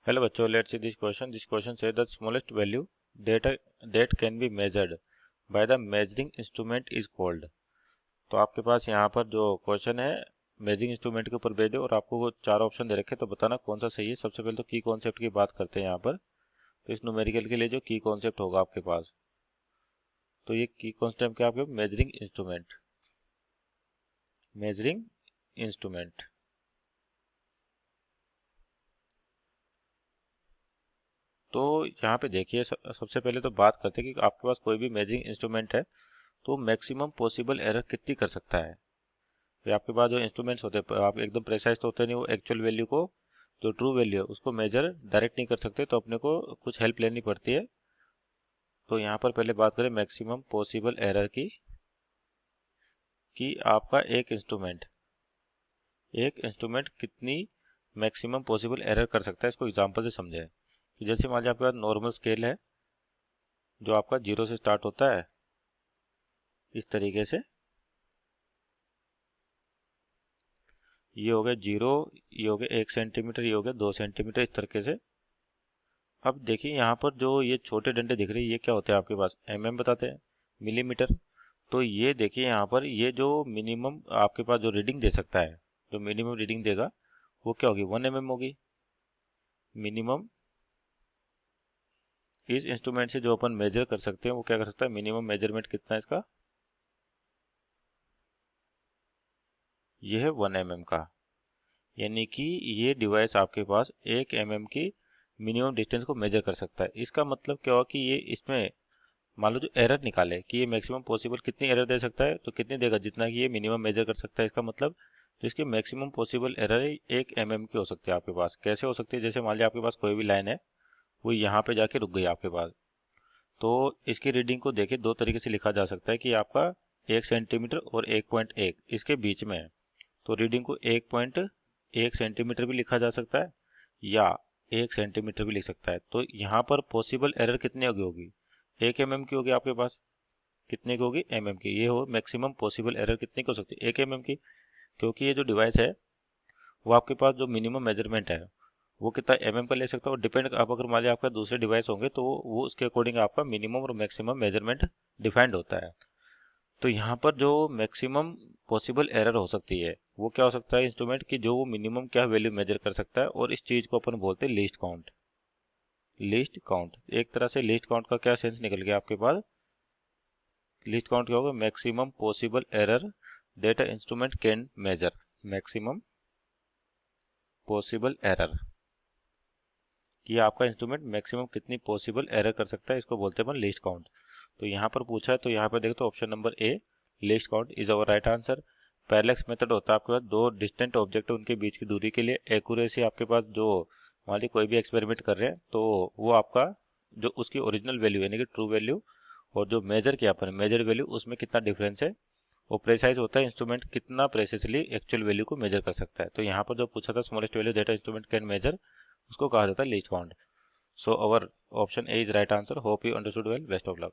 Hello बच्चों, let's see this question. This question says the smallest value that can be measured by the measuring instrument is called. तो आपके पास यहाँ पर जो question है measuring instrument के ऊपर बेस्ड है और आपको वो चार ऑप्शन दे रखे, तो बताना कौन सा सही है। सबसे पहले तो की कॉन्सेप्ट की बात करते हैं यहाँ पर। तो इस न्यूमेरिकल के लिए जो की कॉन्सेप्ट होगा आपके पास, तो ये की कॉन्सेप्ट क्या आपके मेजरिंग इंस्ट्रूमेंट। तो यहाँ पे देखिए, सबसे पहले तो बात करते हैं कि आपके पास कोई भी मेजरिंग इंस्ट्रूमेंट है तो मैक्सिमम पॉसिबल एरर कितनी कर सकता है। फिर आपके पास जो इंस्ट्रूमेंट्स होते हैं आप एकदम प्रेसाइज तो होते नहीं, वो एक्चुअल वैल्यू को, जो ट्रू वैल्यू है उसको मेजर डायरेक्ट नहीं कर सकते, तो अपने को कुछ हेल्प लेनी पड़ती है। तो यहाँ पर पहले बात करें मैक्सिमम पॉसिबल एरर की, कि आपका एक इंस्ट्रूमेंट कितनी मैक्सिमम पॉसिबल एरर कर सकता है। इसको एग्जांपल से समझें कि जैसे मान लीजिए आपके पास नॉर्मल स्केल है जो आपका 0 से स्टार्ट होता है, इस तरीके से ये हो गया 0, ये हो गया 1 सेंटीमीटर, ये हो गया 2 सेंटीमीटर, इस तरीके से। अब देखिए यहाँ पर जो ये छोटे डंडे दिख रहे हैं ये क्या होते हैं आपके पास, बताते हैं, मिलीमीटर। तो ये देखिए यहाँ पर ये जो मिनिमम आपके पास जो रीडिंग दे सकता है, जो मिनिमम रीडिंग देगा वो क्या होगी, 1 होगी मिनिमम। इस इंस्ट्रूमेंट से जो अपन मेजर कर सकते हैं वो क्या कर सकता है, मिनिमम मेजरमेंट कितना है इसका, ये है 1 का। यानी कि ये डिवाइस आपके पास 1 की मिनिमम डिस्टेंस को मेजर कर सकता है। इसका मतलब क्या हुआ कि ये इसमें मान लो जो एरर निकाले कि ये मैक्सिमम पॉसिबल कितनी एरर दे सकता है, तो कितनी देगा, जितना कि ये मिनिमम मेजर कर सकता है। इसका मतलब जो इसकी मैक्सिमम पॉसिबल एरर है 1 की हो सकती है आपके पास। कैसे हो सकती है, जैसे मान लिया आपके पास कोई भी लाइन है वो यहाँ पे जाके रुक गई आपके पास, तो इसकी रीडिंग को देखिए दो तरीके से लिखा जा सकता है कि आपका 1 सेंटीमीटर और 1.1 इसके बीच में है, तो रीडिंग को 1.1 सेंटीमीटर भी लिखा जा सकता है या 1 सेंटीमीटर भी लिख सकता है। तो यहाँ पर पॉसिबल एरर कितनी होगी 1 की होगी आपके पास, कितने की होगी, की। ये हो मैक्सिमम पॉसिबल एरर कितनी की हो सकती है, 1 की। क्योंकि ये जो डिवाइस है वो आपके पास जो मिनिमम मेजरमेंट है वो कितना का ले सकता है, और डिपेंड, आप अगर मान लिया आपका दूसरे डिवाइस होंगे तो वो उसके अकॉर्डिंग आपका मिनिमम और मैक्सिमम मेजरमेंट डिफाइंड होता है। तो यहाँ पर जो मैक्सिमम पॉसिबल एरर हो सकती है वो क्या हो सकता है इंस्ट्रूमेंट की, जो वो मिनिमम क्या वैल्यू मेजर कर सकता है, और इस चीज को अपन बोलते हैं लीस्ट काउंट। एक तरह से लीस्ट काउंट का क्या सेंस निकल गया आपके पास, लीस्ट काउंट क्या होगा, maximum possible error that a instrument can measure, maximum possible error, कि आपका इंस्ट्रूमेंट मैक्सिमम कितनी पॉसिबल एरर कर सकता है, इसको बोलते हैं अपन लीस्ट काउंट। तो यहाँ पर पूछा है तो यहाँ पर देखो तो option number A least count is our right answer. Parallax method होता है आपके पास दो डिस्टेंट ऑब्जेक्ट उनके बीच की दूरी के लिए एक्यूरेसी आपके पास, जो मान लीजिए कोई भी एक्सपेरिमेंट कर रहे हैं तो वो आपका जो उसकी ओरिजिनल वैल्यू यानी कि ट्रू वैल्यू और जो मेजर किया अपन मेजर वैल्यू उसमें कितना डिफरेंस है, वो प्रेसाइज होता है इंस्ट्रूमेंट कितना प्रेसाइजली एक्चुअल वैल्यू को मेजर कर सकता है। तो यहाँ पर जो पूछा था smallest value that instrument can measure, उसको कहा जाता है least count. So our option A is right answer. Hope you understood well. Best of luck.